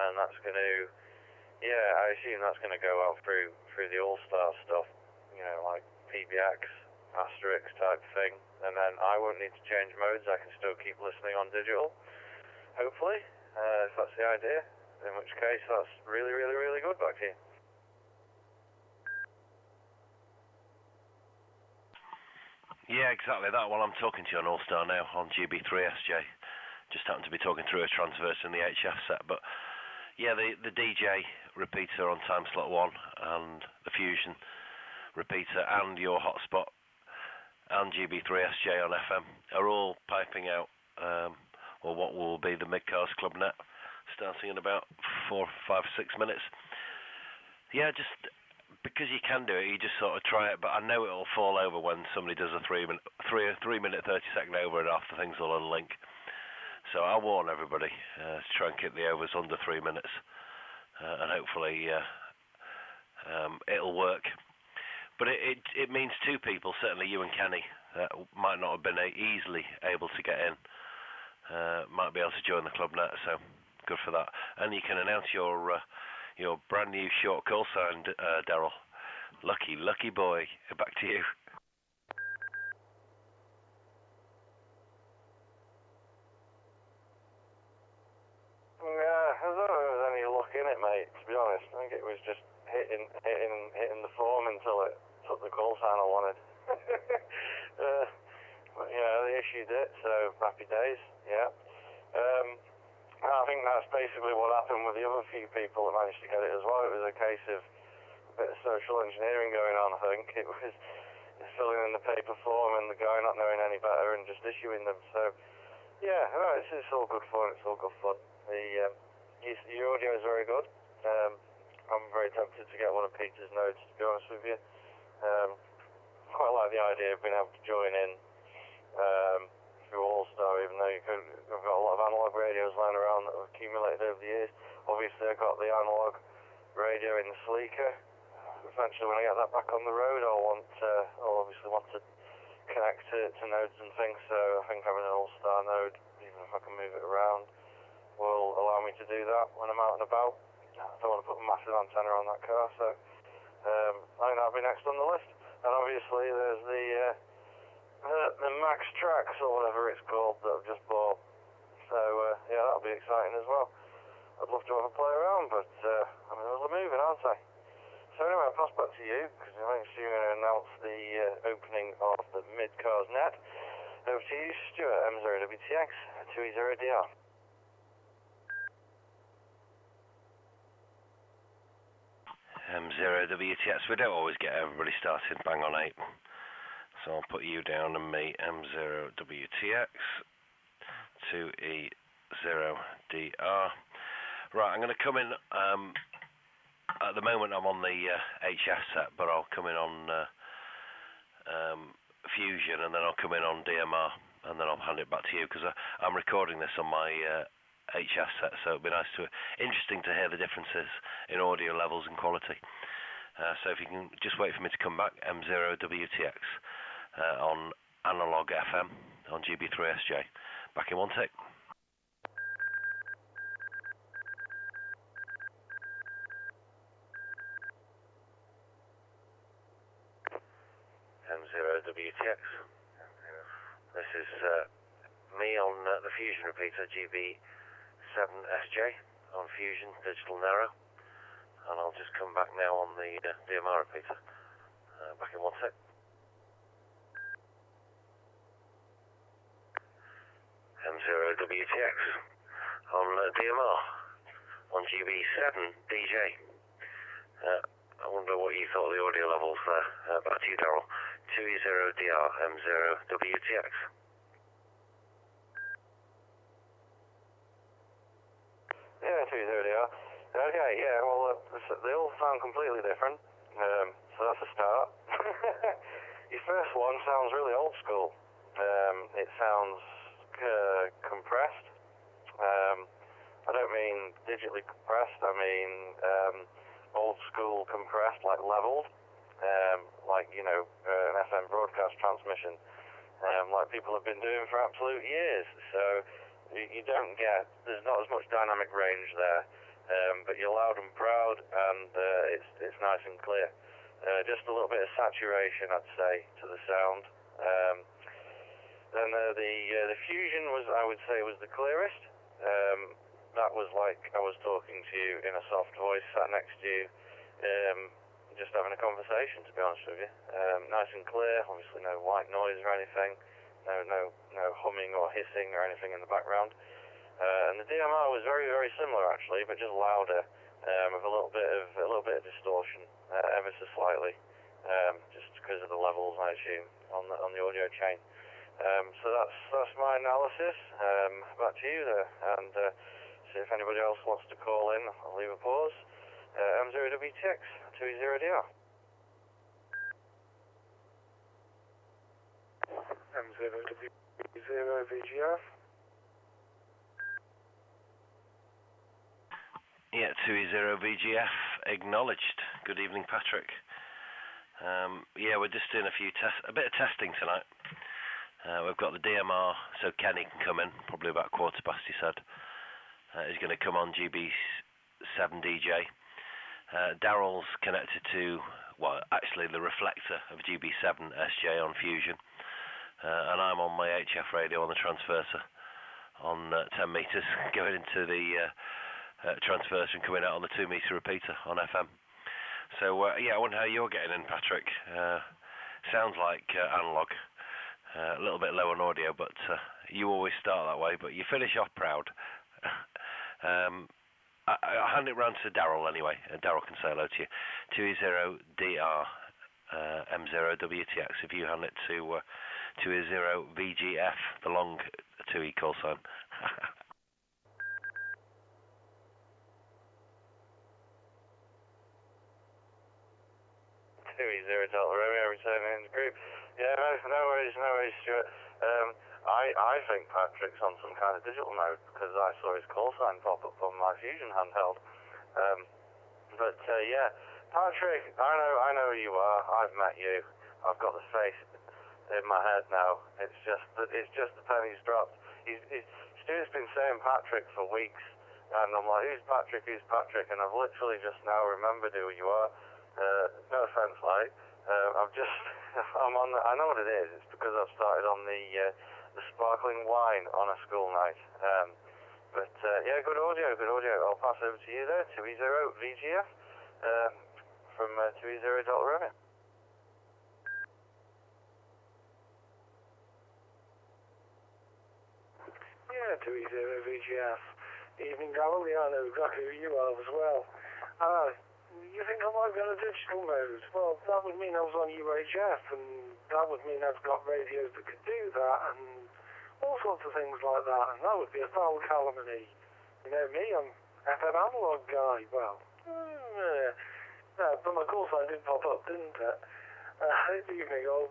and that's going to, yeah, I assume that's going to go out through the All-Star stuff, you know, like PBX, asterisk type thing, and then I won't need to change modes. I can still keep listening on digital, hopefully, if that's the idea, in which case that's really, really, really good. Back to you. Yeah, exactly that. Well, I'm talking to you on All-Star now on GB3SJ. Just happened to be talking through a transverse in the HF set, but yeah, the DJ repeater on time slot 1 and the Fusion repeater and your hotspot and GB3SJ on FM are all piping out what will be the Midcars Club net starting in about 4, 5, 6 minutes. Yeah, just because you can do it, you just sort of try it, but I know it'll fall over when somebody does a 3 minute 30-second over and after things will unlink. So I'll warn everybody to try and keep the overs under 3 minutes, and hopefully it'll work. But it means two people, certainly you and Kenny, that might not have been easily able to get in, might be able to join the club net, so good for that. And you can announce your brand new short call sign, Daryl. Lucky boy. Back to you. I don't know if there was any luck in it, mate, to be honest. I think it was just hitting the form until it took the call sign I wanted. But yeah, they issued it, so happy days, yeah. I think that's basically what happened with the other few people that managed to get it as well. It was a case of a bit of social engineering going on, I think. It was filling in the paper form and the guy not knowing any better and just issuing them. So, yeah, no, it's all good fun. It's all good fun. Your audio is very good. I'm very tempted to get one of Peter's notes, to be honest with you. Quite like the idea of being able to join in through All-Star, even though I've got a lot of analog radios lying around that have accumulated over the years. Obviously, I've got the analog radio in the Sleeker. Eventually, when I get that back on the road, I'll obviously want to connect to nodes and things. So I think having an All-Star node, even if I can move it around, will allow me to do that when I'm out and about. I don't want to put a massive antenna on that car, so I think that'll be next on the list. And obviously, there's the Max Trax or whatever it's called that I've just bought. So yeah, that'll be exciting as well. I'd love to have a play around, but I'm in the middle of moving, aren't I? So anyway, I'll pass back to you, because I think you're going to announce the opening of the Midcars net. Over to you, Stuart, M0WTX 2E0DR. M0WTX, we don't always get everybody started bang on 8. So I'll put you down and me, M0WTX 2E0DR. Right, I'm going to come in, at the moment I'm on the HF set, but I'll come in on Fusion, and then I'll come in on DMR, and then I'll hand it back to you, because I'm recording this on my HF set, so it'd be interesting to hear the differences in audio levels and quality. So if you can just wait for me to come back, M0WTX on analog FM on GB3SJ. Back in one tick. M0WTX. This is me on the Fusion repeater, GB3SJ on Fusion digital narrow, and I'll just come back now on the DMR repeater. Back in one tick. M0WTX on DMR on GB7DJ. I wonder what you thought of the audio levels there. Back to you, Daryl. 2E0DR M0WTX. Yeah, 2E0DR. Okay, yeah, well, they all sound completely different, so that's a start. Your first one sounds really old school. It sounds compressed. I don't mean digitally compressed, I mean old school compressed, like leveled, like, you know, an FM broadcast transmission, like people have been doing for absolute years. So you don't get, there's not as much dynamic range there. but you're loud and proud, and it's nice and clear. Just a little bit of saturation, I'd say, to the sound. Then the Fusion I would say, was the clearest. That was like I was talking to you in a soft voice, sat next to you, just having a conversation, to be honest with you. Nice and clear, obviously no white noise or anything, no humming or hissing or anything in the background. And the DMR was very, very similar actually, but just louder, with a little bit of distortion, ever so slightly, just because of the levels, I assume, on the audio chain. So that's my analysis. Back to you there, and see if anybody else wants to call in. I'll leave a pause. M0WTX 2E0DR. M0W0VGF. Yeah, 2E0VGF acknowledged. Good evening, Patrick. Yeah, we're just doing a bit of testing tonight. We've got the DMR, so Kenny can come in, probably about 1:15, he said. He's going to come on GB7DJ. Daryl's connected to, well, actually the reflector of GB7SJ on Fusion. And I'm on my HF radio on the transverser on 10 metres, going into the transverser and coming out on the 2 metre repeater on FM. So, yeah, I wonder how you're getting in, Patrick. Sounds like analog. A little bit low on audio, but you always start that way, but you finish off proud. I'll hand it round to Daryl anyway. Daryl can say hello to you. 2E0DR M0WTX. If you hand it to 2E0VGF, the long 2E call sign. 2E0 Delta Romeo returning in the group. Yeah, no worries, Stuart. I think Patrick's on some kind of digital mode because I saw his call sign pop up on my Fusion handheld. But yeah, Patrick, I know who you are. I've met you. I've got the face in my head now. It's just the penny's dropped. Stuart's been saying Patrick for weeks, and I'm like, who's Patrick? And I've literally just now remembered who you are. No offense, like. I know what it is. It's because I've started on the sparkling wine on a school night. But yeah, good audio. I'll pass over to you there, 2E0VGF from 2E0 Delta Romeo. Yeah, 2E0VGF. Evening, Darryl. Yeah, I know exactly who you are as well. You think I might be on a digital mode? Well, that would mean I was on UHF, and that would mean I've got radios that could do that, and all sorts of things like that, and that would be a foul calumny. You know me, I'm FM analog guy. Well, but my call sign did pop up, didn't it? Evening, all.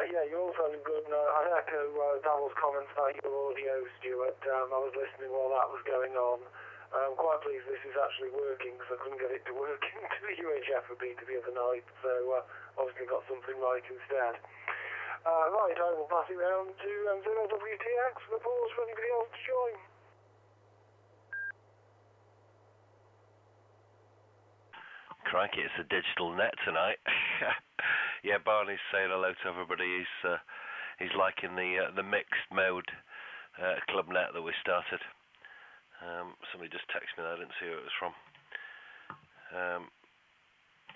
Yeah, you're all sounding good. No, I echo Daryl's comments about your audio, Stuart. I was listening while that was going on. I'm quite pleased this is actually working because I couldn't get it to work into the UHF repeater the other night, so obviously got something right instead. Right, I will pass it round to M0WTX for the pause for anybody else to join. Crikey, it's a digital net tonight. Yeah, Barney's saying hello to everybody. He's liking the mixed mode club net that we started. Somebody just texted me that. I didn't see who it was from.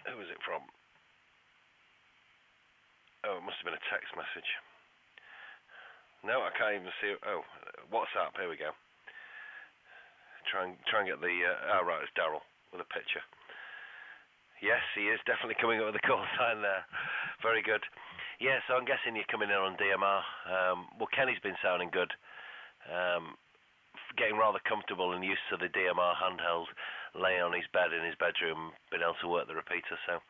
Who was it from? Oh, it must have been a text message. No, I can't even see it. Oh, WhatsApp. Here we go. Try and get the... right, it's Daryl with a picture. Yes, he is definitely coming up with a call sign there. Very good. Yeah, so I'm guessing you're coming in on DMR. Well, Kenny's been sounding good. Getting rather comfortable and used to the DMR handheld, laying on his bed in his bedroom, being able to work the repeater. So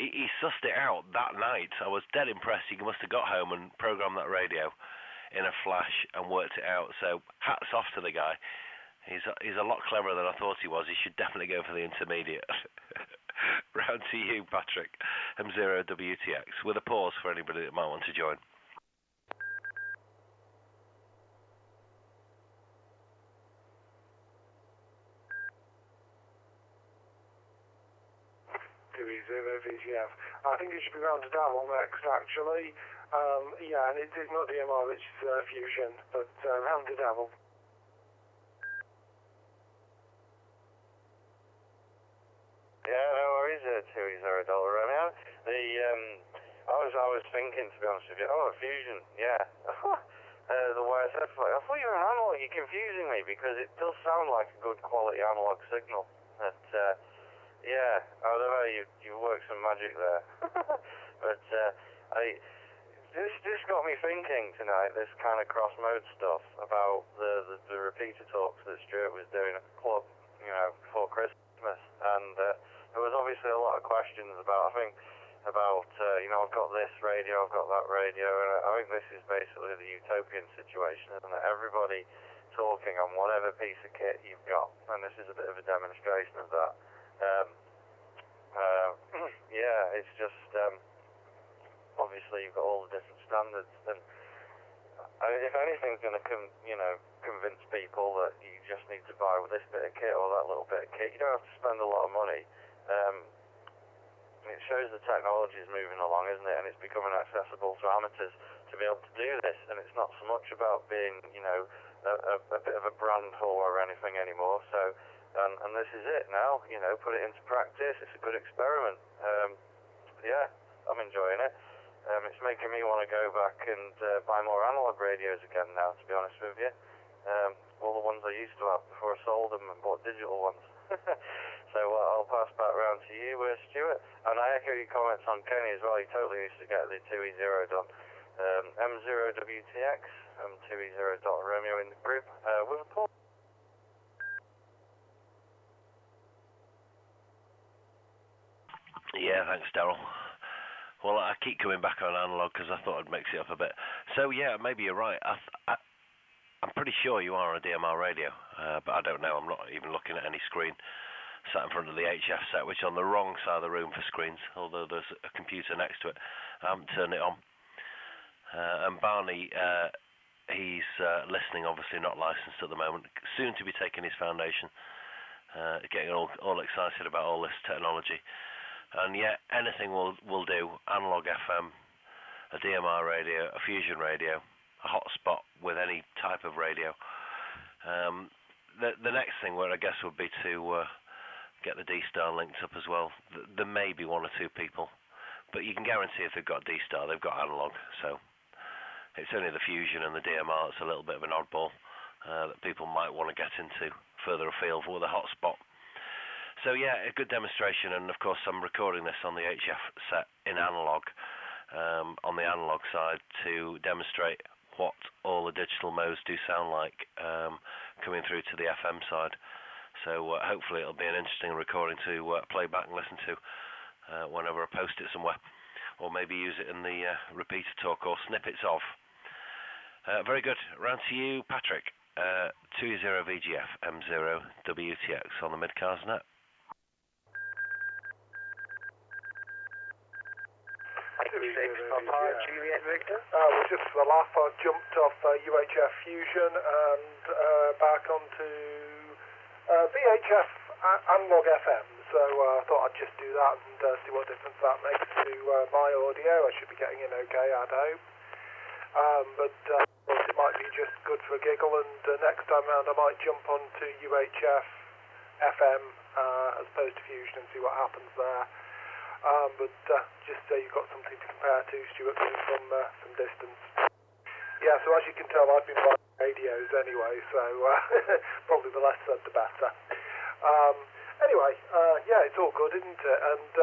he sussed it out that night. I was dead impressed. He must have got home and programmed that radio in a flash and worked it out. So hats off to the guy. He's a lot cleverer than I thought he was. He should definitely go for the intermediate. Round to you, Patrick. M0WTX with a pause for anybody that might want to join. 2E0VGF. I think it should be round to Darrell next, actually. Yeah, and it is not DMR, it's Fusion, but round to Darrell. Yeah, no worries, $2E0 Romeo. I was thinking, to be honest with you, Fusion, yeah. The way I said, I thought you were an analog, you're confusing me, because it does sound like a good quality analog signal. But, yeah, I don't know, you worked some magic there. But, this got me thinking tonight, this kind of cross-mode stuff, about the repeater talks that Stuart was doing at the club, before Christmas. And there was obviously a lot of questions about, I've got this radio, I've got that radio, and I think this is basically the utopian situation, isn't it? Everybody talking on whatever piece of kit you've got, and this is a bit of a demonstration of that. Yeah, it's just, obviously you've got all the different standards, and if anything's going to convince people that you just need to buy this bit of kit or that little bit of kit, you don't have to spend a lot of money. It shows the technology is moving along, isn't it? And it's becoming accessible to amateurs to be able to do this. And it's not so much about being, a bit of a brand whore or anything anymore. So, and this is it now. Put it into practice. It's a good experiment. Yeah, I'm enjoying it. It's making me want to go back and buy more analog radios again now, to be honest with you. All the ones I used to have before I sold them and bought digital ones. So I'll pass back round to you, Stuart. And I echo your comments on Kenny as well. He totally needs to get the 2E0 done. M0WTX, 2E0 Romeo in the group with a port. Yeah, thanks, Darrell. Well, I keep coming back on analog because I thought I'd mix it up a bit. So yeah, maybe you're right. I'm pretty sure you are on a DMR radio, but I don't know. I'm not even looking at any screen. Sat in front of the HF set, which is on the wrong side of the room for screens, although there's a computer next to it. I haven't turned it on. And Barney, he's listening, obviously not licensed at the moment, soon to be taking his foundation, getting all excited about all this technology. And yeah, anything will do. Analog FM, a DMR radio, a fusion radio, a hotspot with any type of radio. The next thing, I guess, would be to get the D-Star linked up as well. There may be one or two people, but you can guarantee if they've got D-Star, they've got analog. So it's only the fusion and the DMR that's a little bit of an oddball that people might want to get into further afield with a hotspot. So yeah, a good demonstration, and of course I'm recording this on the HF set in analog, on the analog side, to demonstrate what all the digital modes do sound like coming through to the FM side. So hopefully it'll be an interesting recording to play back and listen to whenever I post it somewhere, or maybe use it in the repeater talk or snippets of. Very good. Round to you, Patrick. 2E0VGF M0WTX on the mid-cars net. Juliet Victor. Just for the laugh, I jumped off UHF Fusion and back onto VHF analog FM, so I thought I'd just do that and see what difference that makes to my audio. I should be getting in okay, I'd hope. But it might be just good for a giggle, and next time round I might jump onto UHF FM as opposed to Fusion and see what happens there. But just so you've got something to compare to, Stuart, from distance. Yeah, so as you can tell, I've been buying radios anyway, so probably the less said the better. Anyway, yeah, it's all good, isn't it? And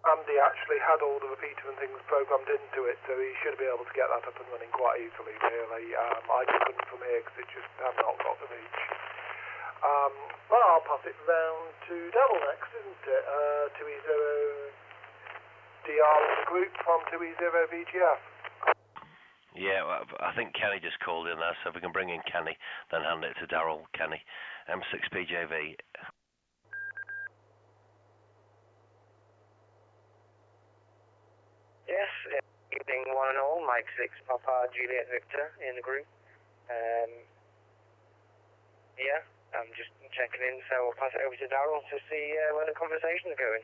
Andy actually had all the repeater and things programmed into it, so he should be able to get that up and running quite easily, really. I just couldn't from here because it just had not got the reach. Well, I'll pass it round to Devil next, isn't it? 2E0DR in the group from 2E0VGF. Yeah, well, I think Kenny just called in there, so if we can bring in Kenny, then hand it to Darrell. Kenny, M6PJV. Yes, evening one and all, Mike 6, Papa Juliet Victor in the group. Yeah, I'm just checking joining, so we'll pass it over to Darryl to see where the conversation's going.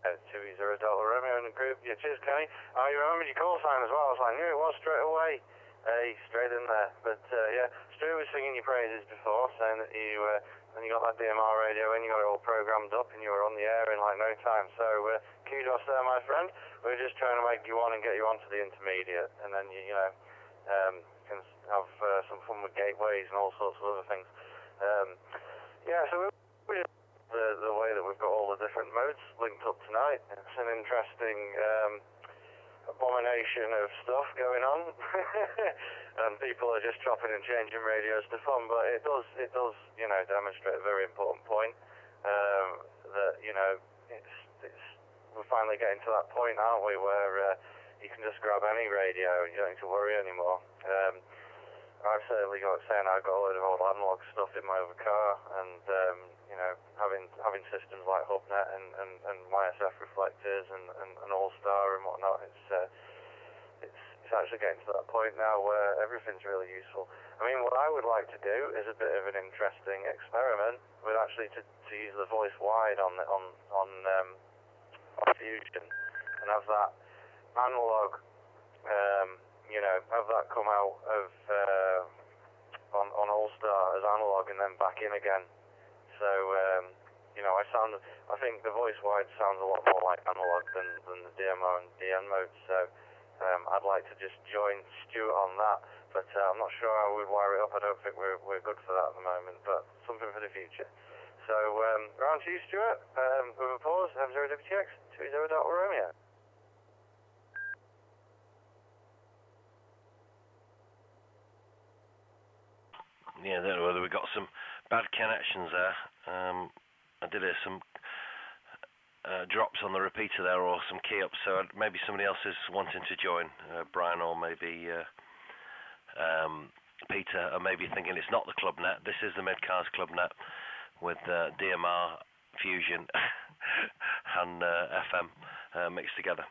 20 Delta Romeo in the group. Yeah, cheers, Kenny. Oh, you remembered your call sign as well. I knew it was straight away. Hey, straight in there. But yeah, Stu was singing your praises before, saying that when you got that DMR radio in, you got it all programmed up and you were on the air in like no time. So kudos there, my friend. We were just trying to make you on and get you onto the intermediate, and then you can have some fun with gateways and all sorts of other things. Yeah, so we the way that we've got all the different modes linked up tonight. It's an interesting abomination of stuff going on, and people are just chopping and changing radios to fun. But it does demonstrate a very important point that we're finally getting to that point, aren't we, where you can just grab any radio and you don't need to worry anymore. I've certainly got I've got a load of old analog stuff in my other car, and having systems like HubNet and YSF reflectors and All-Star and whatnot, it's actually getting to that point now where everything's really useful. I mean, what I would like to do is a bit of an interesting experiment with actually to use the voice wide on Fusion and have that analog. Have that come out of on All-Star as analog and then back in again. So I think the voice wide sounds a lot more like analog than the DMR and DN mode. So I'd like to just join Stuart on that, but I'm not sure how we'd wire it up. I don't think we're good for that at the moment, but something for the future. So round to you, Stuart. With a pause, M0WTX 20 Delta Romeo. Yeah, I don't know whether we got some bad connections there. I did hear some drops on the repeater there, or some key ups, so maybe somebody else is wanting to join, Brian, or maybe Peter, or maybe thinking it's not the club net. This is the Midcars club net with DMR, Fusion and FM mixed together.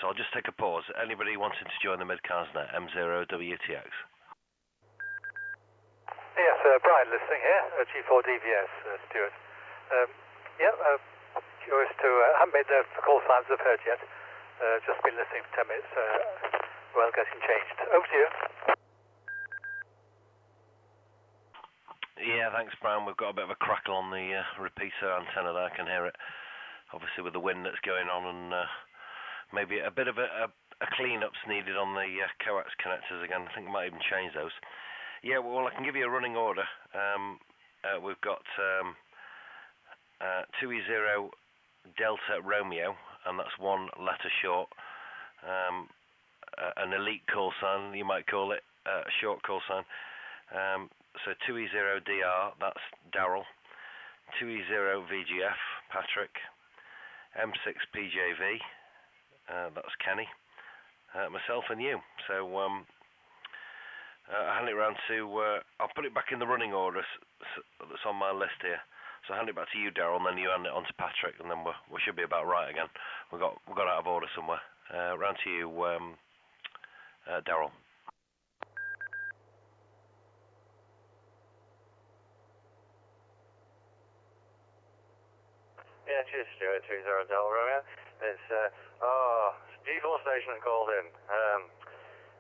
So I'll just take a pause. Anybody wanting to join the Midcars net, M0WTX? Yes, Brian listening here, G4DVS, Stuart. Curious to, haven't made the call signs I've heard yet. Just been listening for 10 minutes, well, getting changed. Over to you. Yeah, thanks, Brian. We've got a bit of a crackle on the repeater antenna there. I can hear it, obviously, with the wind that's going on, and maybe a bit of a clean-up's needed on the coax connectors again. I think we might even change those. Yeah, well, I can give you a running order. We've got 20 Delta Romeo, and that's one letter short. An elite call sign, you might call it, a short call sign. So 20 DR, that's Darryl. 20 VGF, Patrick. M6 PJV, that's Kenny. Myself and you. So I'll hand it round to, I'll put it back in the running order that's on my list here. So I'll hand it back to you, Darryl, and then you hand it on to Patrick, and then we should be about right again. We got out of order somewhere. Round to you, Darryl. Yeah, cheers, Stuart. 20 Delta Romeo. It's G4 station that called in.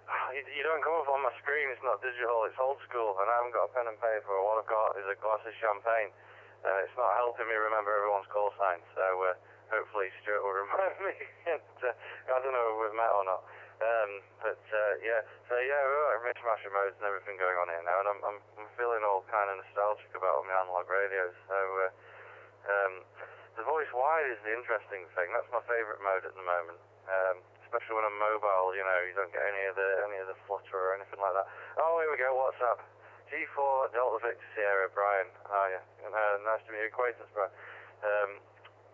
You don't come up on my screen. It's not digital. It's old school, and I haven't got a pen and paper. What I've got is a glass of champagne. It's not helping me remember everyone's call sign. So hopefully Stuart will remind me. I don't know if we've met or not. We're like mishmash of modes and everything going on here now, and I'm feeling all kind of nostalgic about my analog radios. So the voice wide is the interesting thing. That's my favourite mode at the moment. Especially when I'm mobile, you don't get any of the flutter or anything like that. Oh, here we go. WhatsApp. G4 Delta Victor Sierra, Brian. Oh yeah, nice to meet your acquaintance, Brian.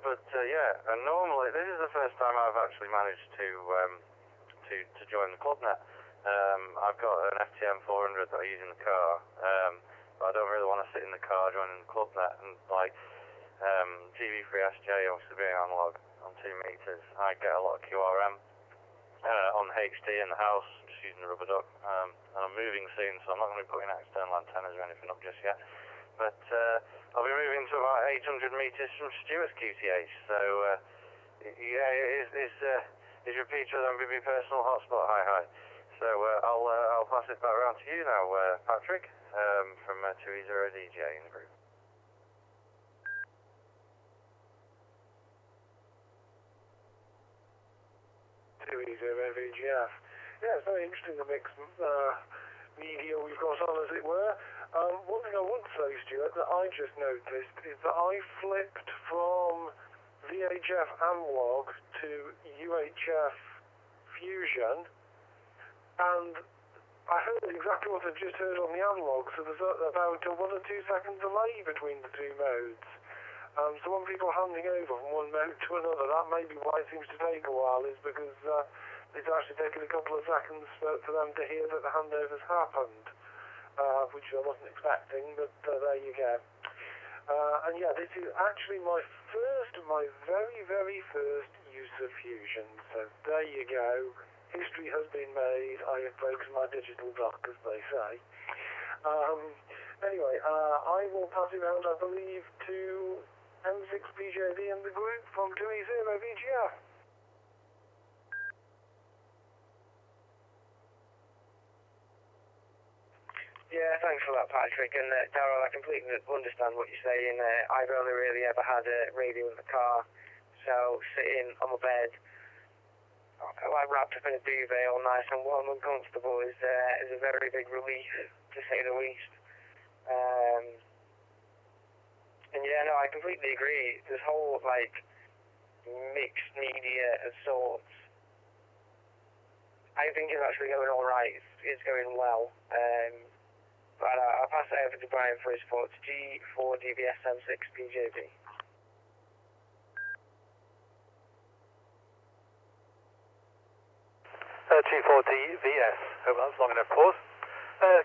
And normally this is the first time I've actually managed to join the club net. I've got an FTM 400 that I use in the car, but I don't really want to sit in the car joining the club net, and like GB3SJ obviously being analog on 2 meters, I get a lot of QRM on HD in the house, just just using the rubber duck. And I'm moving soon, so I'm not going to be putting external antennas or anything up just yet. But I'll be moving to about 800 metres from Stewart's QTH. So yeah, is repeater on BB personal hotspot. Hi. So I'll pass it back around to you now, Patrick, from 2E0DJ in the group. 2E0VGF. Yeah, it's very interesting, the mixed media we've got on, as it were. One thing I would say, Stuart, that I just noticed is that I flipped from VHF analog to UHF fusion, and I heard exactly what I've just heard on the analog, so there's about a 1 or 2 second delay between the two modes. So when people are handing over from one mode to another, that may be why it seems to take a while, is because it's actually taken a couple of seconds for them to hear that the handover's happened, which I wasn't expecting, but there you go. And yeah, this is actually my very, very first use of Fusion, so there you go. History has been made. I have broken my digital duck, as they say. Anyway, I will pass it around, I believe, to M6PJD and the group from 2E0VGF. Yeah, thanks for that, Patrick. And Darryl, I completely understand what you're saying. I've only really ever had a radio in the car, so sitting on my bed, like wrapped up in a duvet, all nice and warm and comfortable, is a very big relief, to say the least. And yeah, no, I completely agree. This whole mixed media of sorts, I think it's actually going all right. It's going well. But I'll pass it over to Brian for his thoughts. G4DVS M6PJB. G4DVS. Hope that was long enough pause.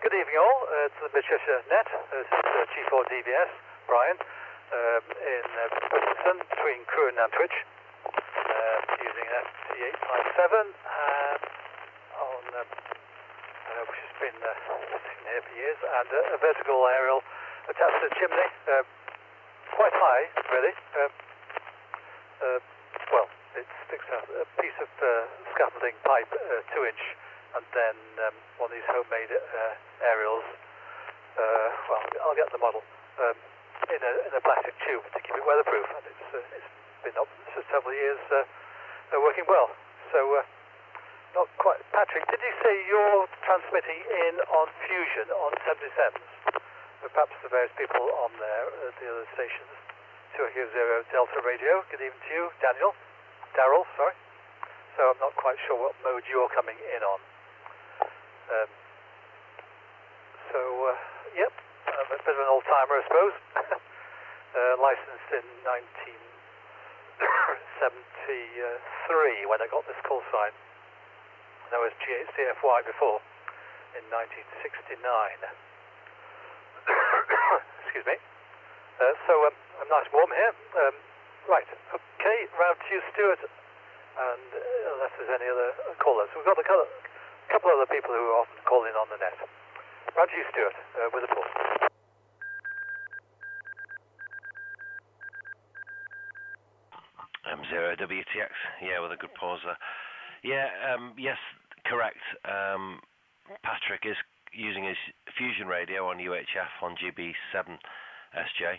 Good evening all. It's the Cheshire Net. This is G4DVS, Brian, in Britain, between Crewe and Nantwich, using an FT857 which has been sitting here for years, and a vertical aerial attached to the chimney, quite high, really. Well, it sticks out a piece of scaffolding pipe, 2-inch, and then one of these homemade aerials. Well, I'll get the model in a plastic tube to keep it weatherproof, and it's been up for several years, working well. So. Not quite. Patrick, did you say you're transmitting in on Fusion on 77s? Perhaps the various people on there at the other stations. 200 Delta Radio. Good evening to you, Darryl, sorry. So I'm not quite sure what mode you're coming in on. Yep, I'm a bit of an old-timer, I suppose. Licensed in 1973 when I got this call sign. That was CFY before, in 1969. Excuse me. So I'm nice and warm here. Right, okay, round to you, Stuart, and unless there's any other callers. We've got a couple other people who are often calling on the net. Round to you, Stuart, with a pause. M0WTX, yeah, with a good pause there. Yeah, yes, correct. Patrick is using his Fusion radio on UHF on GB3SJ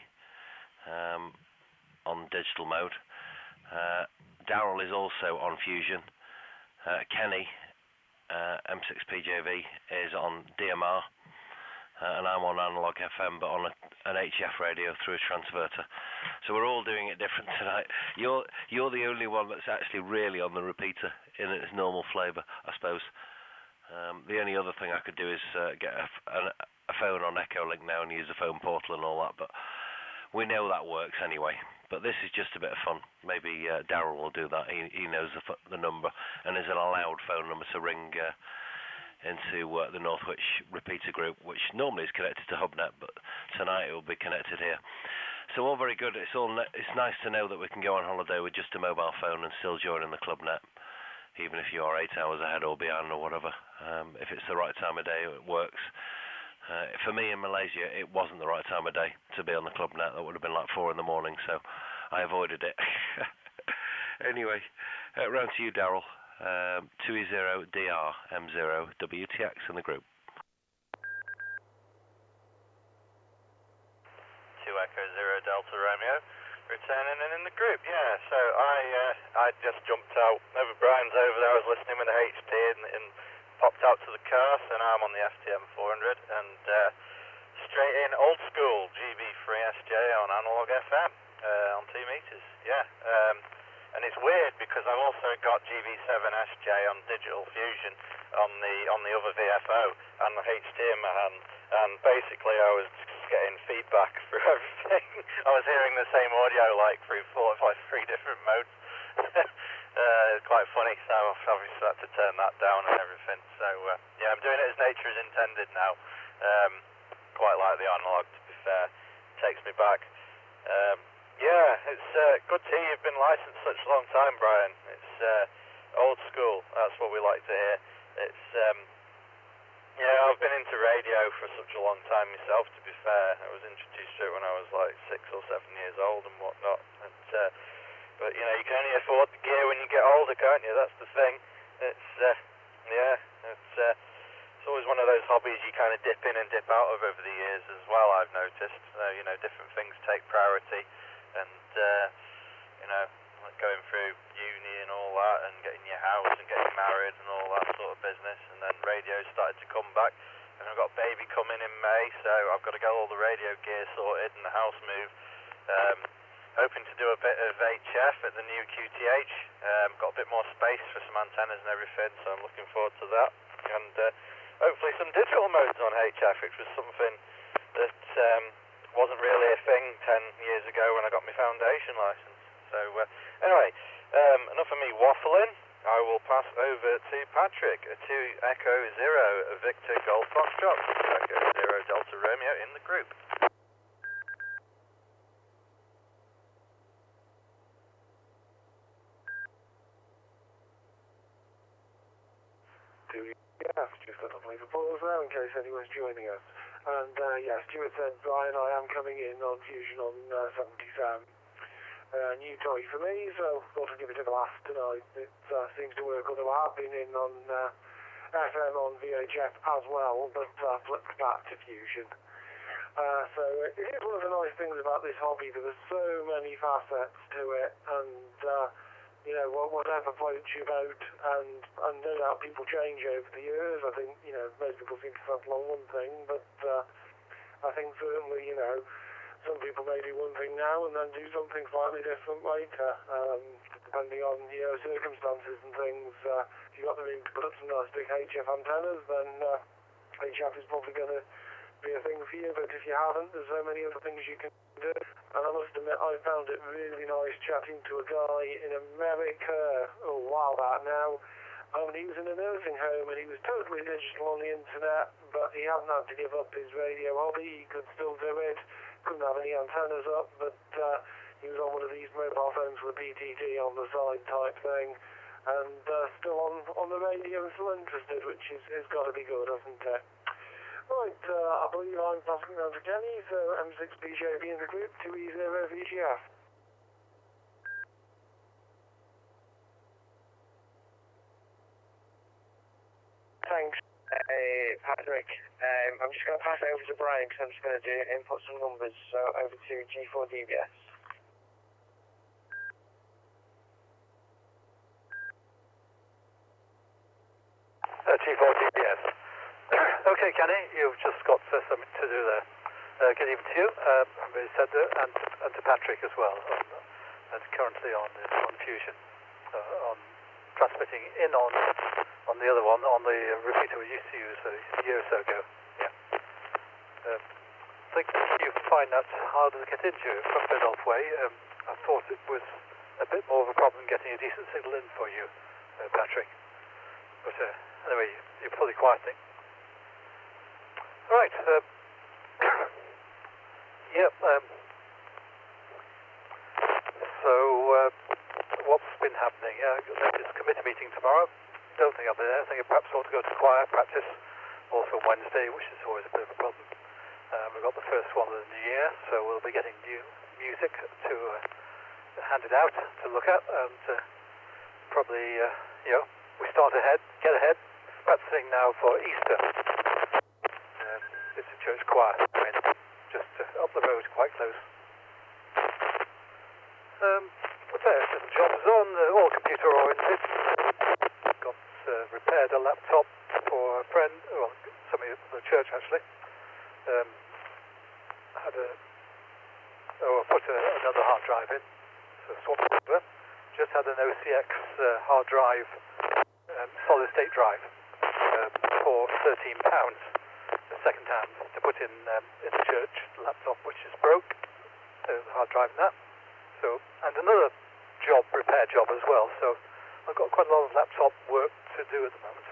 on digital mode. Darryl is also on Fusion. Kenny, M6PJV, is on DMR. And I'm on analog FM, but on an HF radio through a transverter. So we're all doing it different tonight. You're the only one that's actually really on the repeater in its normal flavour, I suppose. The only other thing I could do is get a phone on Echolink now and use the phone portal and all that, but we know that works anyway. But this is just a bit of fun. Maybe Darryl will do that. He knows the number, and there's an allowed phone number to ring into the Northwich repeater group, which normally is connected to HubNet, but tonight it will be connected here. So all very good. It's nice to know that we can go on holiday with just a mobile phone and still join in the club net. even if you are 8 hours ahead or behind or whatever. If it's the right time of day, it works. For me in Malaysia, it wasn't the right time of day to be on the club net. That would have been like 4 in the morning, so I avoided it. Anyway, round to you, Daryl. 2E0DR M0 WTX in the group. 2 Echo 0 Delta Romeo, returning and in the group. Yeah, so I just jumped out. Over Brian's over there. I was listening with the HT and popped out to the car. So now I'm on the FTM 400 and straight in old school GB3SJ on analog FM on 2 meters. Yeah. And it's weird because I've also got GB7SJ on digital fusion on the other VFO and the HT in my hand, and basically I was just getting feedback through everything. I was hearing the same audio like through 3 different modes. It's quite funny, so I've obviously had to turn that down and everything. So yeah, I'm doing it as nature is intended now. Quite like the analog, to be fair. Takes me back. Yeah, it's good to hear you've been licensed such a long time, Brian. It's old school. That's what we like to hear. It's yeah, I've been into radio for such a long time myself, to be fair. I was introduced to it when I was like 6 or 7 years old and whatnot. And, but you know, you can only afford the gear when you get older, can't you? That's the thing. It's yeah, it's always one of those hobbies you kind of dip in and dip out of over the years as well. I've noticed. You know, different things take priority. And, you know, like going through uni and all that and getting your house and getting married and all that sort of business. And then radio started to come back. And I've got a baby coming in May, so I've got to get all the radio gear sorted and the house move. Hoping to do a bit of HF at the new QTH. Got a bit more space for some antennas and everything, so I'm looking forward to that. And hopefully some digital modes on HF, which was something that wasn't really a thing 10 years ago when I got my foundation license. So anyway, enough of me waffling. I will pass over to Patrick. 2 Echo 0 Victor Golf Foxtrot, 2 Echo 0 Delta Romeo in the group. Yeah, just a little pause there in case anyone's joining us. And yeah, Stuart said, Brian, I am coming in on Fusion on 77. New toy for me, so thought I'd give it a blast tonight. It seems to work, although I've been in on FM on VHF as well, but flipped back to Fusion. So it is one of the nice things about this hobby. There are so many facets to it, and you know, whatever floats your boat, and no doubt people change over the years. I think, you know, most people seem to settle on one thing, but I think certainly, you know, some people may do one thing now and then do something slightly different later, depending on, you know, circumstances and things. If you've got the room to put up some nice big HF antennas, then HF is probably going to be a thing for you, but if you haven't, there's so many other things you can do. And I must admit, I found it really nice chatting to a guy in America a while back now. He was in a nursing home and he was totally digital on the internet, but he hadn't had to give up his radio hobby. He could still do it, couldn't have any antennas up, but he was on one of these mobile phones with a PTT on the side type thing, and still on the radio and still interested, which is got to be good, hasn't it? Right, I believe I'm passing around to Kenny, so M6BJB in the group, 2E0 VGF. Thanks, Patrick. I'm just going to pass it over to Brian because I'm just going to input some numbers, so over to G4DBS. G4DBS. Okay, Kenny, you've just got something to do there. Good evening to you, and to Patrick as well, and currently on Fusion, on transmitting in on the other one, on the repeater we used to use a year or so ago. Yeah. I think you find that harder to get into from Biddulph way. I thought it was a bit more of a problem getting a decent signal in for you, Patrick. But anyway, you're fully quieting. Right. Yep. So, what's been happening. There's a committee meeting tomorrow. Don't think I'll be there. I think I perhaps ought to go to choir practice also Wednesday, which is always a bit of a problem. We've got the first one of the new year, so we'll be getting new music to hand it out to look at, and probably, we get ahead, practicing now for Easter. It's a church choir, just up the road, quite close. What's there? Some jobs on, all computer oriented. Got repaired a laptop for a friend, well, somebody at the church actually. Put another hard drive in, so swapped it over. Just had an OCX hard drive, solid state drive, for £13. The second hand to put in the church laptop, which is broke. The hard drive in that. So, and another repair job as well. So I've got quite a lot of laptop work to do at the moment.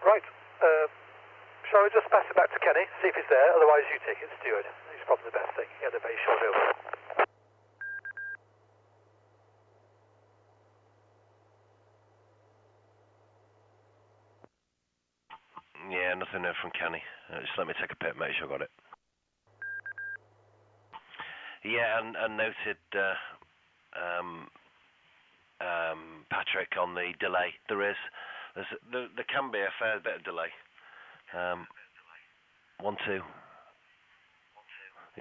Right. Shall we just pass it back to Kenny, see if he's there? Otherwise, you take it, Stuart. He's probably the best thing. He had a very short over. Yeah, nothing there from Kenny. Just let me take a pit, make sure I got it. Yeah, and noted Patrick on the delay. There can be a fair bit of delay. 1, 2.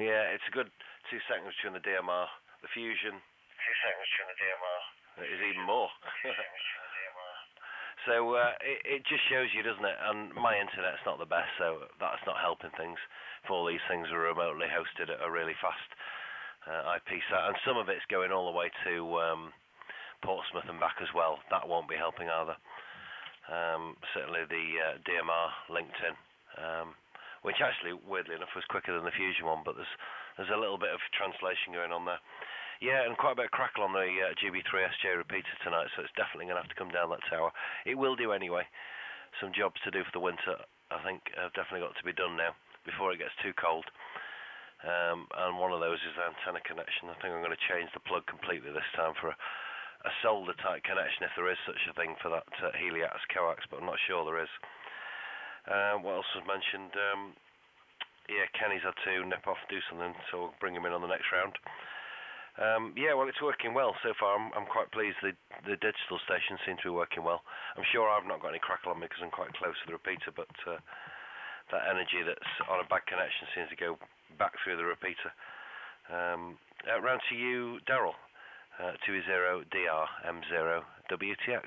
Yeah, it's a good 2 seconds between the DMR, the Fusion. 2 seconds between the DMR. It is even more. So it just shows you, doesn't it? And my internet's not the best, so that's not helping things. If all these things are remotely hosted at a really fast IP site, and some of it's going all the way to Portsmouth and back as well. That won't be helping either. Certainly the DMR LinkedIn, which actually, weirdly enough, was quicker than the Fusion one, but there's a little bit of translation going on there. Yeah, and quite a bit of crackle on the GB3SJ repeater tonight, so it's definitely going to have to come down that tower. It will do anyway. Some jobs to do for the winter, I think, have definitely got to be done now, before it gets too cold. And one of those is the antenna connection. I think I'm going to change the plug completely this time for a solder-type connection, if there is such a thing for that Heliax coax, but I'm not sure there is. What else was mentioned? Yeah, Kenny's had to nip off and do something, so we'll bring him in on the next round. Yeah, well, it's working well so far. I'm quite pleased. The digital stations seem to be working well. I'm sure I've not got any crackle on me because I'm quite close to the repeater, but that energy that's on a bad connection seems to go back through the repeater. Round to you, Daryl. 20DR M0 WTX.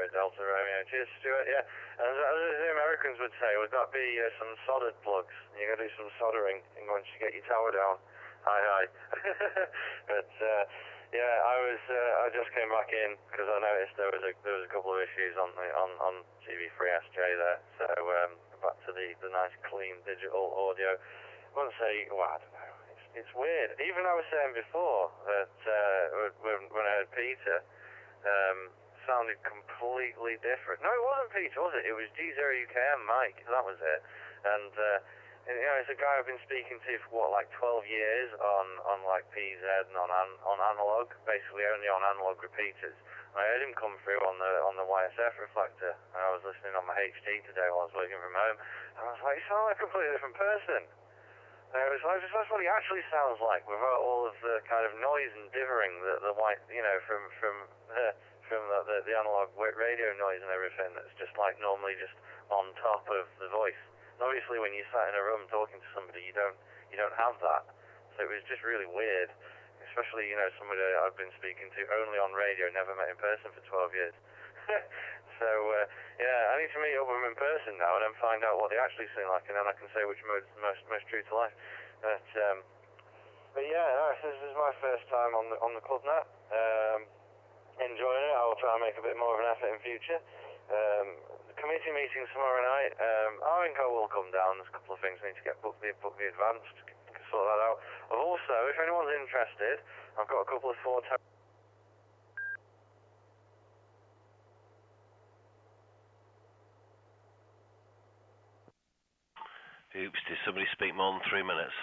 Delta Romeo. Cheers, Stuart. Yeah, and as the Americans would say, would that be some soldered plugs? You got to do some soldering once you get your tower down. Hi. But yeah, I just came back in because I noticed there was a couple of issues on GB3SJ there. So back to the nice clean digital audio. I wouldn't say, well, I don't know. It's weird. Even I was saying before that when I heard Peter. Sounded completely different. No, it wasn't Peter, was it? It was G0UKM Mike. That was it. And it's a guy I've been speaking to for 12 years on like PZ and on analog, basically only on analog repeaters. And I heard him come through on the YSF reflector, and I was listening on my HD today while I was working from home, and I was like, you sound like a completely different person. And it was like, that's what he actually sounds like, without all of the kind of noise and dithering that the white, from the analog radio noise and everything that's just like normally just on top of the voice. And obviously when you sat in a room talking to somebody, you don't have that. So it was just really weird, especially somebody I've been speaking to only on radio, never met in person for 12 years. So yeah, I need to meet up with them in person now and then find out what they actually seem like, and then I can say which mode's most true to life. But yeah, no, this is my first time on the club net. Enjoying it. I will try and make a bit more of an effort in future. The committee meeting tomorrow night. I think I will come down. There's a couple of things I need to get booked the advanced to sort that out. Also, if anyone's interested, I've got a couple of 4 Oops, did somebody speak more than 3 minutes?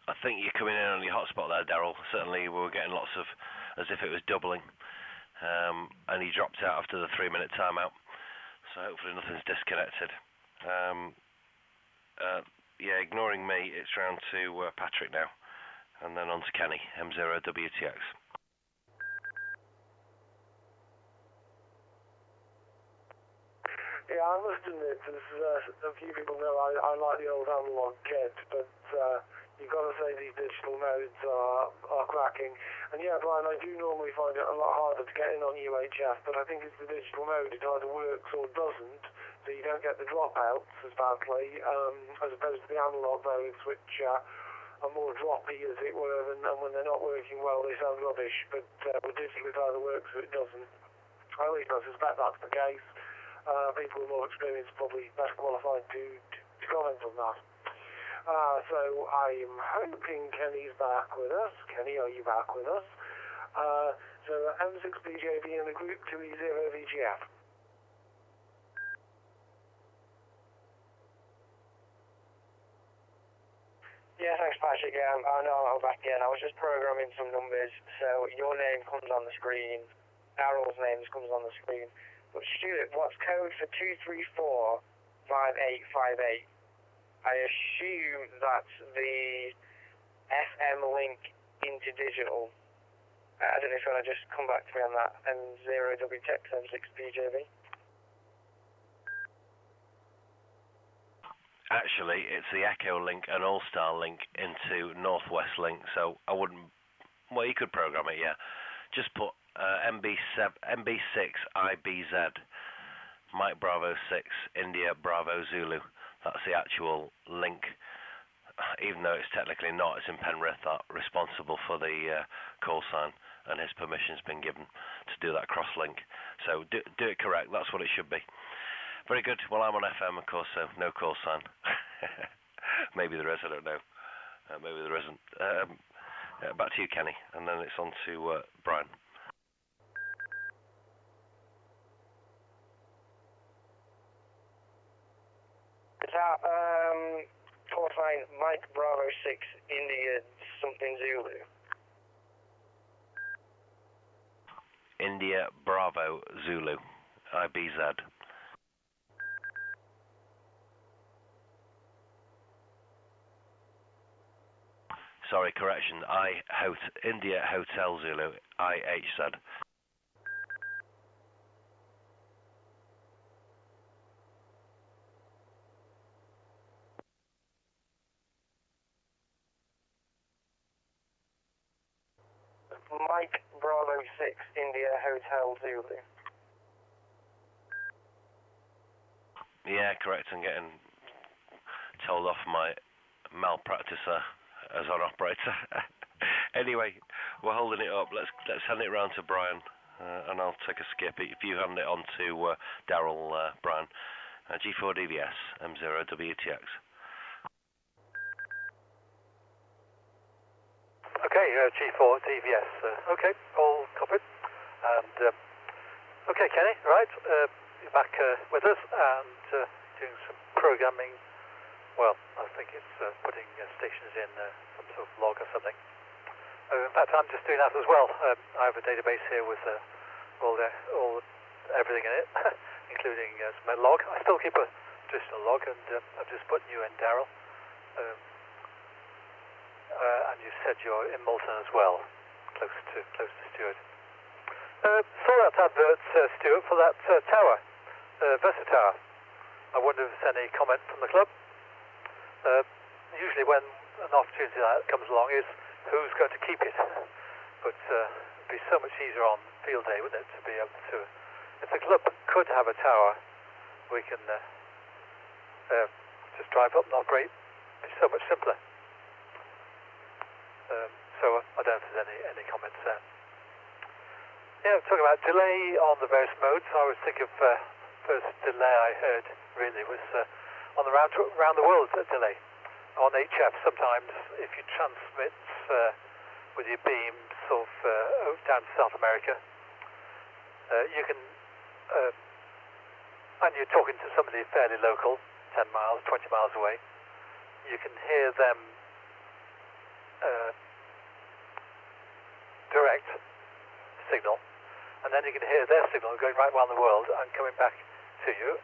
I think you're coming in on your hotspot there, Daryl. Certainly we were getting lots of, as if it was doubling. And he dropped out after the 3-minute timeout. So hopefully nothing's disconnected. Yeah, ignoring me, it's round to Patrick now. And then on to Kenny, M0WTX. Yeah, I must admit, as a few people know, I like the old analog kit, but you've got to say these digital modes are cracking. And yeah, Brian, I do normally find it a lot harder to get in on UHF, but I think it's the digital mode. It either works or doesn't, so you don't get the dropouts as badly, as opposed to the analog modes, which are more droppy, as it were, and when they're not working well, they sound rubbish. But with digital, it either works or it doesn't. At least I suspect that's the case. People with more experience probably best qualified to comment on that. So I'm hoping Kenny's back with us. Kenny, are you back with us? So M6BJB in the group 2E0VGF. Yeah, thanks, Patrick. Yeah, I know I'm back again. I was just programming some numbers, so your name comes on the screen, Daryl's name comes on the screen. But Stuart, what's code for 2345858? I assume that's the FM link into digital. I don't know if you want to just come back to me on that. M0WTX M6BJB. Actually, it's the Echo link and All-Star link into Northwest link, so I wouldn't... Well, you could program it, yeah. Just put MB6IBZ, Mike Bravo 6, India Bravo Zulu. That's the actual link. Even though it's technically not, it's in Penrith, that responsible for the call sign, and his permission's been given to do that cross-link. So do it correct, that's what it should be. Very good. Well, I'm on FM, of course, so no call sign. Maybe there is, I don't know. Maybe there isn't. Back to you, Kenny, and then it's on to Brian. Call sign Mike Bravo 6 India something Zulu. India Bravo Zulu IBZ. Sorry, correction. India Hotel Zulu IHZ. Mike Bravo 6 India Hotel Zulu. Yeah, correct. I'm getting told off my malpracticer as an operator. Anyway, we're holding it up. Let's hand it round to Brian, and I'll take a skip. If you hand it on to Daryl, Brian. G4DVS M0WTX. Okay, G4DVS. Okay, all copied. And okay, Kenny, right? You're back with us and doing some programming. Well, I think it's putting stations in some sort of log or something. In fact, I'm just doing that as well. I have a database here with everything in it, including some log. I still keep a traditional log, and I've just put you in, Daryl. And you said you're in Malton as well, close to Stuart. Saw that advert, Stuart, for that tower, Versa Tower. I wonder if there's any comment from the club. Usually when an opportunity like that comes along is who's going to keep it. But it'd be so much easier on field day, wouldn't it, to be able to... If the club could have a tower, we can just try drive up and operate is so much simpler. So I don't know if there's any comments there. Yeah, talking about delay on the various modes, I was thinking of first delay I heard really was on the round the world delay. On HF, sometimes if you transmit with your beam sort of down to South America, you can, and you're talking to somebody fairly local, 10 miles, 20 miles away, you can hear them direct signal, and then you can hear their signal going right around the world and coming back to you,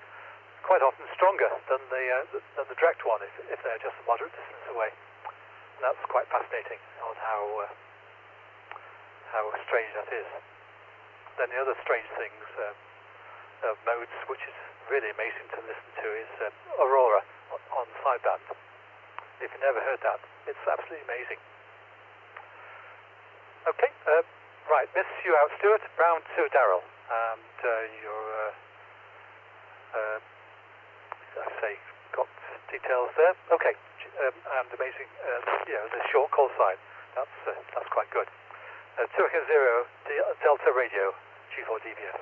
quite often stronger than the direct one if they're just a moderate distance away. And that's quite fascinating on how strange that is. Then the other strange things of modes, which is really amazing to listen to, is Aurora on sideband. If you've never heard that, it's absolutely amazing. Okay, right, miss you out, Stuart. Round to Darryl, and you're, I say, got details there. Okay, and amazing, the short call sign. That's quite good. 2 Echo 0 Delta Radio, G4DBS.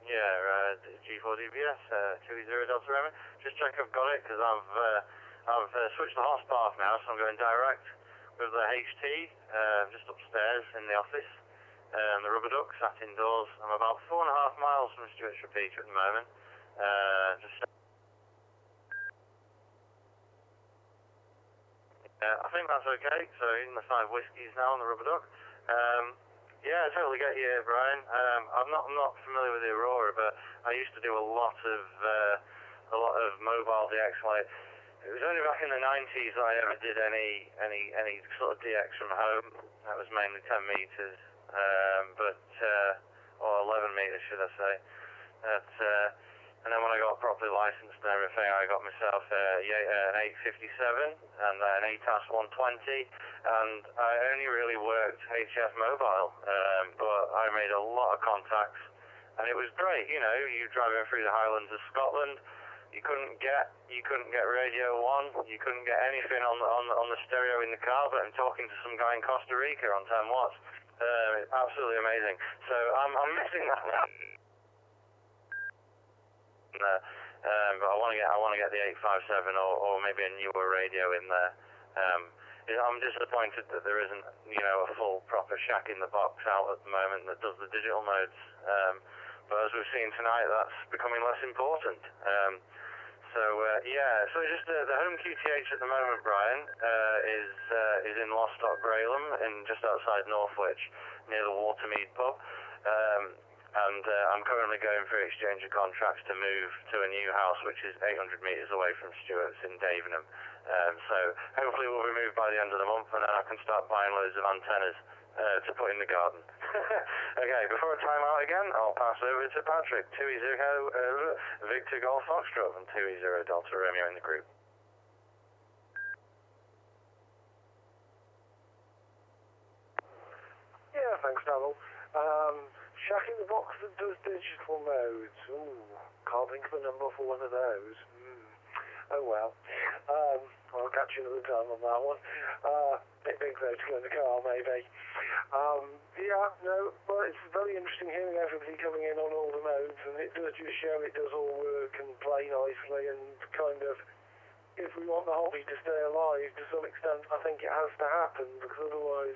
Yeah, G4DBS, 20 Delta Romeo. Just check I've got it, because I've switched the hotspot now, so I'm going direct with the HT, just upstairs in the office. The rubber duck sat indoors. I'm about 4.5 miles from Stuart's repeater at the moment. I think that's okay. So in the 5 whiskies now on the rubber duck. Yeah, I totally get you, Brian. I'm not familiar with the Aurora, but I used to do a lot of mobile DX. Like, it was only back in the 90s that I ever did any sort of DX from home. That was mainly 10 meters, or 11 meters, should I say? And then when I got properly licensed and everything, I got myself an 857 and an ATAS 120, and I only really worked HF mobile, but I made a lot of contacts, and it was great. You know, you driving through the Highlands of Scotland, you couldn't get Radio 1, you couldn't get anything on the stereo in the car, but I'm talking to some guy in Costa Rica on 10 watts. Absolutely amazing. So I'm missing that now. But I want to get the 857 or maybe a newer radio in there. I'm disappointed that there isn't, a full proper shack in the box out at the moment that does the digital modes. But as we've seen tonight, that's becoming less important. So just the home QTH at the moment, Brian, is in Lostock, Graham, just outside Northwich, near the Watermead pub. And I'm currently going through exchange of contracts to move to a new house, which is 800 metres away from Stuart's in Davenham. So hopefully we'll be moved by the end of the month, and then I can start buying loads of antennas to put in the garden. Okay, before I time out again, I'll pass over to Patrick. 2E0 Victor Golf Foxtrot and 2E0 Delta Romeo in the group. Yeah, thanks, Donald. Shack in the box that does digital modes. Ooh, can't think of a number for one of those. Oh well. I'll catch you another time on that one. Big though to go in the car, maybe. But it's very interesting hearing everybody coming in on all the modes, and it does just show it does all work and play nicely, and kind of, if we want the hobby to stay alive to some extent, I think it has to happen, because otherwise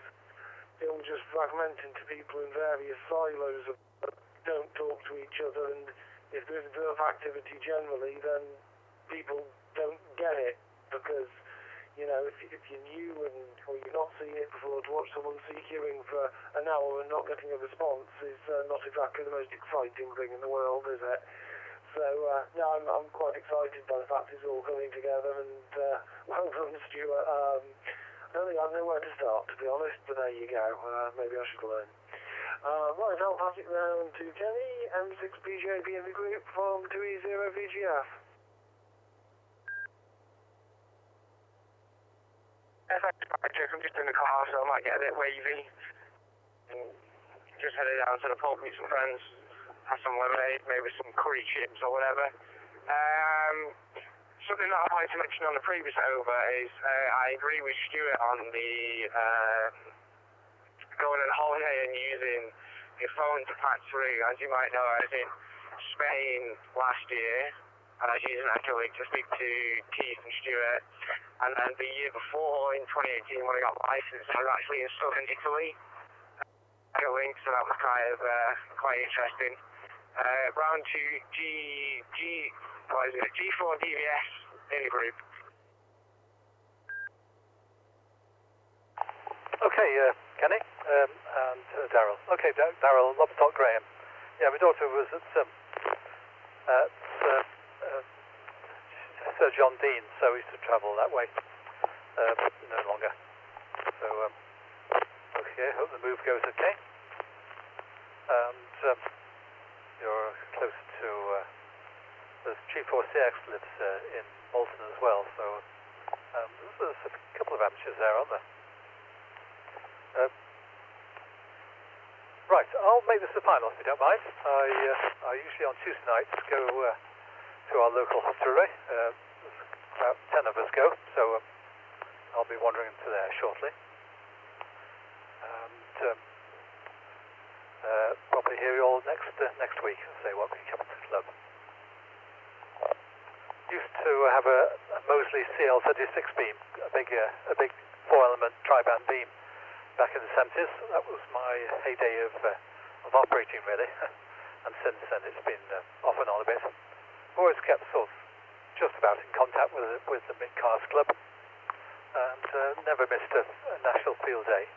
it'll just fragment into people in various silos that don't talk to each other, and if there isn't enough activity generally, then people don't get it, because, if you're new or you've not seen it before, to watch someone queuing for an hour and not getting a response is not exactly the most exciting thing in the world, is it? So, I'm quite excited by the fact it's all coming together, and well done, Stuart. I don't think I know where to start, to be honest, but there you go. Maybe I should learn. Right, I'll pass it round to Kenny, M6BJB in the group from 2E0VGF. Thanks, Patrick. I'm just in the car, so I might get a bit wavy. just headed down to the pub, meet some friends, have some lemonade, maybe some curry chips or whatever. Something that I'd like to mention on the previous over is I agree with Stuart on the going on holiday and using your phone to patch through. As you might know, I was in Spain last year and I was using Accolink to speak to Keith and Stuart. And then the year before, in 2018, when I got licensed, I was actually in southern Italy. Accolink, so that was quite interesting. Round to G4DVS in the group. Okay, Kenny and Daryl. Okay, Daryl, Lobstock Graham. Yeah, my daughter was at Sir John Dean, so we used to travel that way. No longer. So, okay, hope the move goes okay. And you're close to there's G4CX lives in Bolton as well, so there's a couple of amateurs there, aren't there? Right, I'll make this the final if you don't mind. I usually on Tuesday nights go to our local hostelry. About 10 of us go, so I'll be wandering into there shortly. And probably hear you all next week and say what we come to the club. Used to have a Moseley CL36 beam, a big 4-element tri-band beam back in the 70s. That was my heyday of operating really, and since then it's been off and on a bit. Always kept sort of just about in contact with the Mid-Cars Club, and never missed a National Field Day.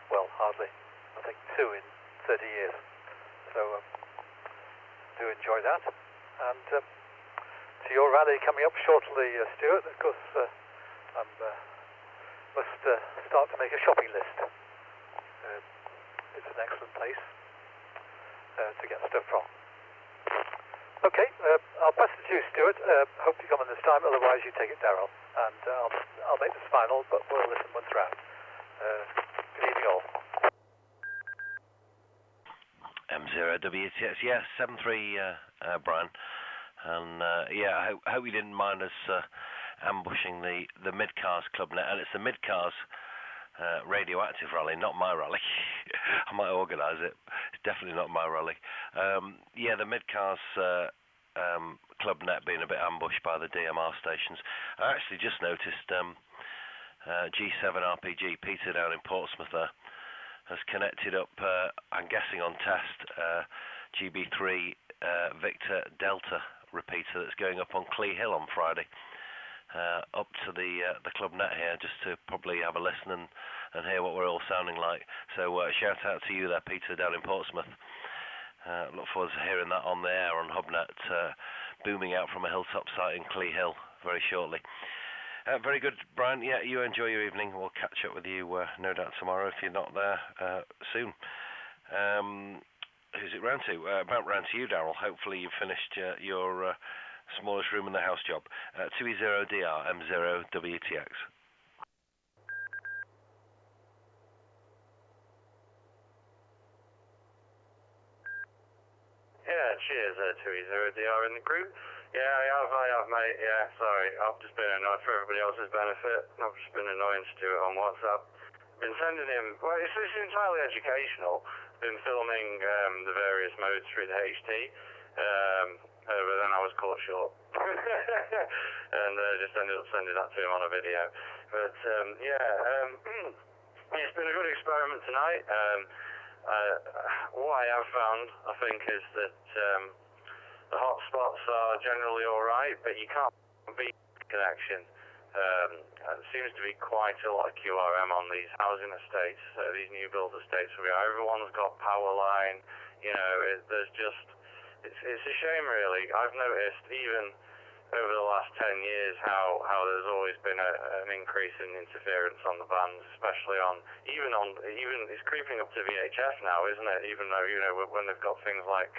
Well, hardly. I think 2 in 30 years. So do enjoy that. And to your rally coming up shortly, Stuart, of course, I must start to make a shopping list. It's an excellent place to get stuff from. Okay, I'll pass it to you, Stuart. Hope you come on this time, otherwise you take it, Daryl. And I'll make this final, but we'll listen once round. Good evening all. M0WTX, yes, 73 Brian. And yeah, I hope you didn't mind us ambushing the Mid-Cars Club net, and it's the Mid-Cars radioactive rally, not my rally. I might organise it. It's definitely not my rally. Yeah, the Mid-Cars Club net being a bit ambushed by the DMR stations. I actually just noticed G7 RPG, Peter down in Portsmouth there, has connected up, I'm guessing on test, GB3 Victor Delta repeater that's going up on Clee Hill on Friday, up to the club net here, just to probably have a listen and hear what we're all sounding like. So shout out to you there, Peter, down in Portsmouth. Look forward to hearing that on the air on Hubnet, booming out from a hilltop site in Clee Hill very shortly. Very good, Brian. Yeah, you enjoy your evening. We'll catch up with you no doubt tomorrow if you're not there soon. Who's it round to? About round to you, Daryl. Hopefully you've finished your smallest room in the house job. 2E0DR M0WTX. Yeah, cheers, 2E0DR in the group. Yeah, I have, mate. Yeah, sorry. I've just been annoyed for everybody else's benefit. I've just been annoying Stuart on WhatsApp. Been sending him, well, it's entirely educational. Been filming the various modes through the HT, but then I was caught short. And just ended up sending that to him on a video. But, it's been a good experiment tonight. What I have found, I think, is that the hotspots are generally alright, but you can't beat connection. There seems to be quite a lot of QRM on these housing estates, these new build estates. Everyone's got power line, there's just, it's a shame really. I've noticed even over the last 10 years how there's always been an increase in interference on the bands, especially even it's creeping up to VHF now, isn't it? Even though, when they've got things like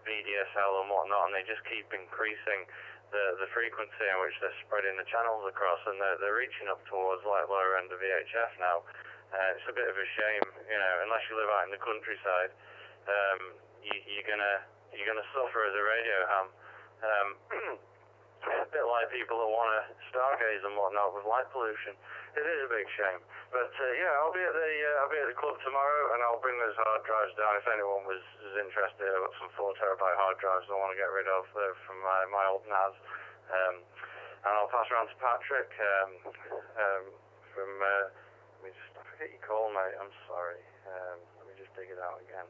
VDSL and whatnot, and they just keep increasing the frequency in which they're spreading the channels across, and they're reaching up towards like lower end of VHF now. It's a bit of a shame, you know, unless you live out in the countryside, you're gonna suffer as a radio ham. A bit like people that want to stargaze and whatnot with light pollution. It is a big shame. But yeah, I'll be at the club tomorrow, and I'll bring those hard drives down. If anyone was interested, I've got some 4 terabyte hard drives I want to get rid of from my old NAS. And I'll pass around to Patrick from. I forget your call, mate. I'm sorry. Let me just dig it out again.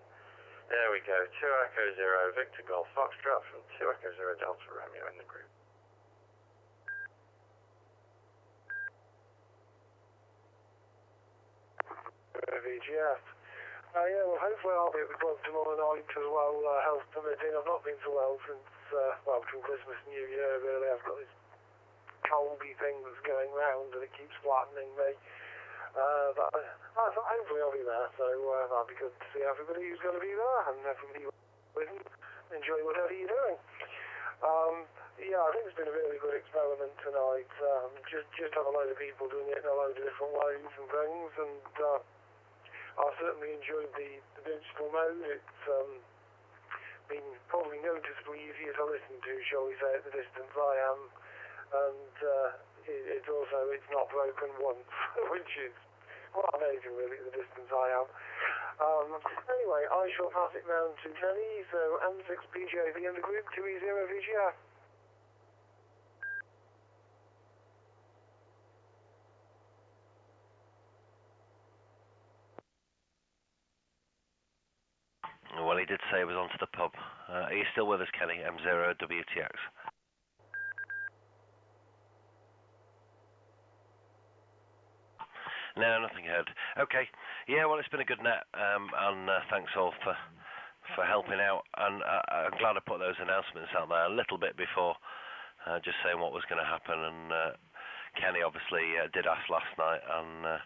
There we go. 2 Echo 0 Victor Golf Foxtrot from 2 Echo 0 Delta Romeo in the group. VGF. Yeah, well, hopefully I'll be at the club tomorrow night as well, health permitting. I've not been so well since, between Christmas and New Year, really. I've got this coldy thing that's going round and it keeps flattening me. But hopefully I'll be there, so that'll be good to see everybody who's going to be there and everybody who isn't. Enjoy whatever you're doing. Yeah, I think it's been a really good experiment tonight. Just have a load of people doing it in a load of different ways and things, and I certainly enjoyed the digital mode. It's been probably noticeably easier to listen to, shall we say, at the distance I am, and it's not broken once, which is quite amazing really at the distance I am. Anyway, I shall pass it round to Jenny, so M6PJV in the group, 2E0VGF. Well, he did say he was on to the pub. Are you still with us, Kenny? M0WTX. No, nothing heard. Okay. Yeah, well, it's been a good net, and thanks all for helping out. And I'm glad I put those announcements out there a little bit before, just saying what was going to happen. And Kenny obviously did ask last night, and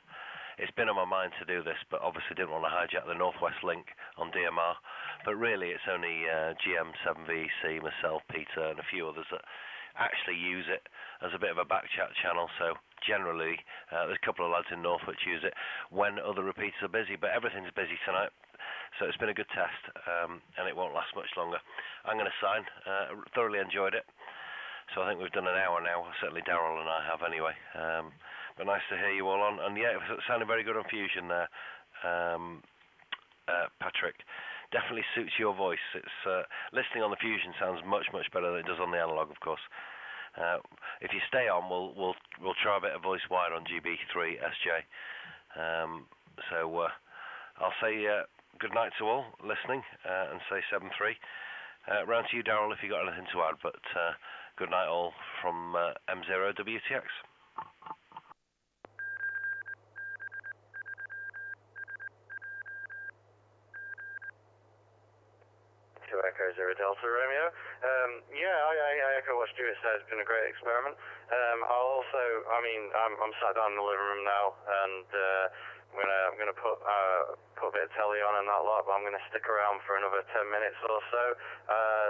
it's been on my mind to do this, but obviously didn't want to hijack the Northwest link on DMR. But really, it's only GM7VC, myself, Peter, and a few others that actually use it as a bit of a back chat channel. So generally, there's a couple of lads in North which use it when other repeaters are busy, but everything's busy tonight. So it's been a good test, and it won't last much longer. I'm going to sign. Thoroughly enjoyed it. So I think we've done an hour now. Certainly Darryl and I have anyway. But nice to hear you all on. And yeah, it sounded very good on Fusion there, Patrick. Definitely suits your voice. It's listening on the Fusion sounds much better than it does on the analog, of course. If you stay on, we'll try a bit of voice wide on GB3SJ. So I'll say good night to all listening and say 7-3. Round to you, Darryl, if you got anything to add. But good night all from M0WTX. 2 Echo 0 Delta Romeo. Yeah, I echo what Stuart said. It's been a great experiment. I'm sat down in the living room now, and I'm gonna put a bit of telly on and that lot, but I'm gonna stick around for another 10 minutes or so.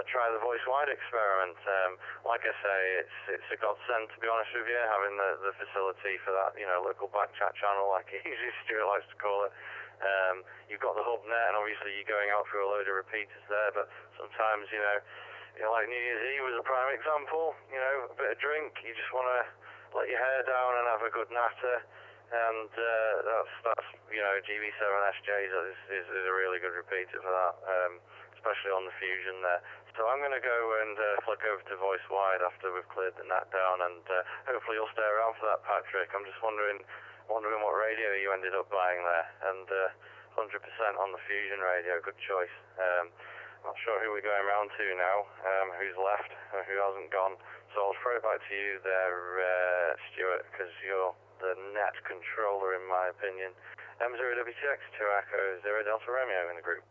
Try the voice wide experiment. Like I say, it's a godsend, to be honest with you, having the facility for that, local back chat channel, like Stuart likes to call it. You've got the hub net, and obviously you're going out through a load of repeaters there, but sometimes, like New Year's Eve was a prime example, a bit of drink, you just want to let your hair down and have a good natter, and that's GB3SJ is a really good repeater for that, especially on the Fusion there. So I'm going to go and flick over to voice wide after we've cleared the net down, and hopefully you'll stay around for that, Patrick. I'm just wondering what radio you ended up buying there, and 100% on the Fusion radio, good choice. Not sure who we're going round to now, who's left, who hasn't gone, so I'll throw it back to you there, Stuart, because you're the net controller in my opinion. M0WTX, 2 Echo 0 Delta Romeo in the group.